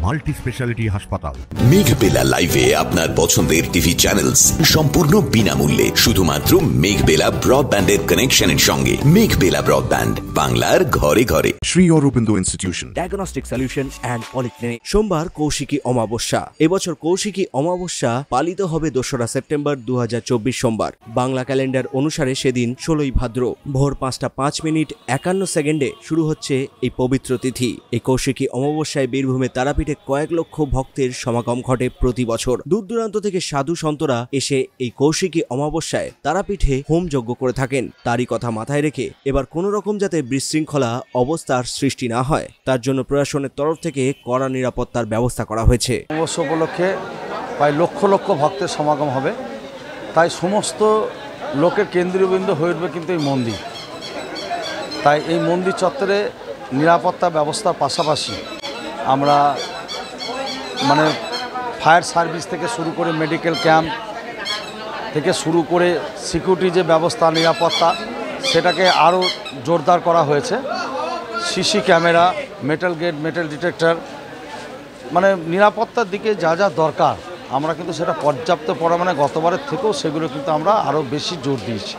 Multi speciality হাসপাতাল। মেঘবেলা লাইভে আপনার পছন্দের টিভি চ্যানেলস সম্পূর্ণ বিনামূল্যে শুধুমাত্র মেঘবেলা ব্রডব্যান্ডের কানেকশনের সঙ্গে। মেঘবেলা ব্রডব্যান্ড, বাংলার ঘরে ঘরে। Shri Aurobindo institution diagnostic solution and polyclinic. সোমবার কৌশিকী অমাবস্যা। এবছর কৌশিকী অমাবস্যা পালিত হবে 2রা সেপ্টেম্বর 2024 সোমবার। বাংলা ক্যালেন্ডার অনুসারে সেদিন 16ই ভাদ্র ভোর 5:05:51 শুরু হচ্ছে এই পবিত্র তিথি। এই কৌশিকী অমাবস্যায় বীরভূমে তারাপীঠে কয়েক লক্ষ ভক্তের সমাগম ঘটে প্রতি বছর। দূর দূরান্ত থেকে সাধু সন্তরা এসে এই কৌশিকী অমাবস্যায় তারাপীঠে হোম যজ্ঞ করে থাকেন। তারই কথা মাথায় রেখে এবার কোনো রকম যাতে বিশৃঙ্খলা অবস্থার সৃষ্টি না হয়, তার জন্য প্রশাসনের তরফ থেকে কড়া নিরাপত্তার ব্যবস্থা করা হয়েছে। অমাবস্যা উপলক্ষে প্রায় লক্ষ লক্ষ ভক্তের সমাগম হবে, তাই সমস্ত লোকের কেন্দ্রবিন্দু হয়ে উঠবে কিন্তু এই মন্দির। তাই এই মন্দির চত্বরে নিরাপত্তা ব্যবস্থার পাশাপাশি আমরা ফায়ার সার্ভিস থেকে শুরু করে মেডিকেল ক্যাম্প থেকে শুরু করে সিকিউরিটি যে ব্যবস্থা নিরাপত্তা, সেটাকে আরও জোরদার করা হয়েছে। CC camera, metal gate, metal detector, নিরাপত্তার দিকে যা যা দরকার আমরা কিন্তু সেটা পর্যাপ্ত পরিমাণে গতবারের থেকেও সেগুলো কিন্তু আমরা আরও বেশি জোর দিয়েছি।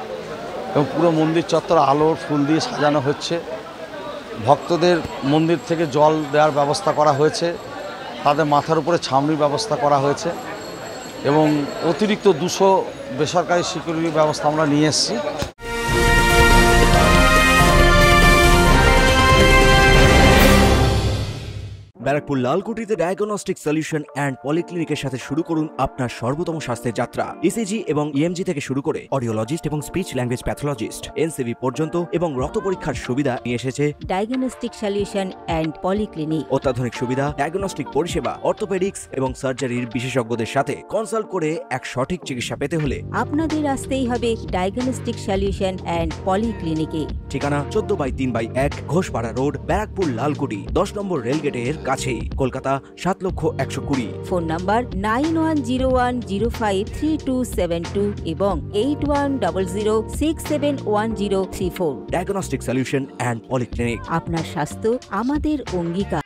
এবং পুরো মন্দির চত্বর আলোর ফুল দিয়ে সাজানো হচ্ছে। ভক্তদের মন্দির থেকে জল দেওয়ার ব্যবস্থা করা হয়েছে, তাদের মাথার উপরে ছাউনির ব্যবস্থা করা হয়েছে এবং অতিরিক্ত 200 বেসরকারি সিকিউরিটি ব্যবস্থা আমরা নিয়ে এসেছি। ব্যারাকপুর লালকুটিতে ডায়াগনস্টিক সলিউশন অ্যান্ড পলিক্লিনিকের সাথে শুরু করুন আপনার সর্বোত্তম স্বাস্থ্যের যাত্রা। ইসিজি এবং ইএমজি থেকে শুরু করে অডিওলজিস্ট এবং স্পিচ ল্যাঙ্গুয়েজ প্যাথোলজিস্ট, এনসিভি পর্যন্ত এবং রক্ত পরীক্ষার সুবিধা নিয়ে এসেছে ডায়াগনস্টিক সলিউশন অ্যান্ড পলিক্লিনিক। অত্যাধুনিক সুবিধা, ডায়াগনস্টিক পরিষেবা, অর্থোপেডিক্স এবং সার্জারির বিশেষজ্ঞদের সাথে কনসাল্ট করে এক সঠিক চিকিৎসা পেতে হলে আপনাদের আসতেই হবে ডায়াগনস্টিক সলিউশন অ্যান্ড পলিক্লিনিকে। ঠিকানা 14/3/1 ঘোষপাড়া রোড, ব্যারাকপুর লালকুটি, 10 নম্বর রেলগেটের কাছেই, কলকাতা 7,120,000। ফোন নাম্বার 9101053272 এবং 8100671034। Diagnostic solution and polyclinic. আপনার স্বাস্থ্য আমাদের অঙ্গীকার।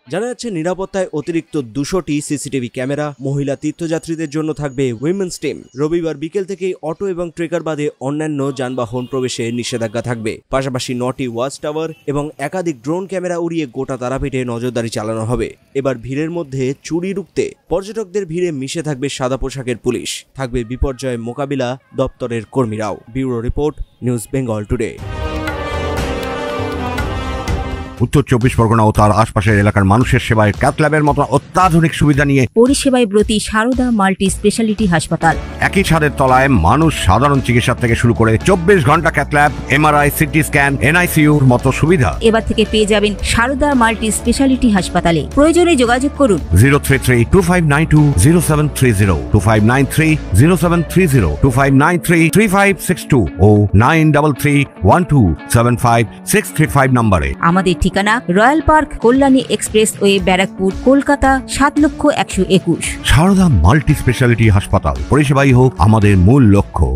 জানা যাচ্ছে নিরাপত্তায় অতিরিক্ত 200টি সিসিটিভি ক্যামেরা। মহিলা তীর্থযাত্রীদের জন্য থাকবে উইমেন্স টিম। রবিবার বিকেল থেকেই অটো এবং ট্রেকার বাদে অন্যান্য যানবাহন প্রবেশে নিষেধাজ্ঞা থাকবে। পাশাপাশি 9টি ওয়াচ টাওয়ার এবং একাধিক ড্রোন ক্যামেরা উড়িয়ে গোটা তারাপীঠে নজরদারি চালানো হবে। এবার ভিড়ের মধ্যে চুরি রুখতে পর্যটকদের ভিড়ে মিশে থাকবে সাদা পোশাকের পুলিশ, থাকবে বিপর্যয় মোকাবিলা দপ্তরের কর্মীরাও। Bureau report, News Bengal Today. উত্তর 24 পরগনা ও তার আশপাশের এলাকার মানুষের সেবায় ক্যাথ ল্যাবের মতো অত্যাধুনিক সুবিধা নিয়ে পরিষেবায় ব্রতী সারদা মাল্টি স্পেশালিটি হাসপাতাল। একই ছাদের তলায় মানুষ সাধারণ চিকিৎসা থেকে শুরু করে 24 ঘন্টা cath lab, MRI, CT scan, এনআইসিইউর মতো সুবিধা এবার থেকে পেয়ে যাবেন সারদা মাল্টি স্পেশালিটি হাসপাতালে। প্রয়োজনে যোগাযোগ করুন 033-2592-0730, 2593-0730, 2593-3562 ও 9331275635 নম্বরে। আমাদের ঠিকানা Royal Park, Kalyani expressway, Barrackpore, Kolkata 7,121,000। Sarada multi speciality হাসপাতাল, পরিষেবাই হোক আমাদের মূল লক্ষ্য।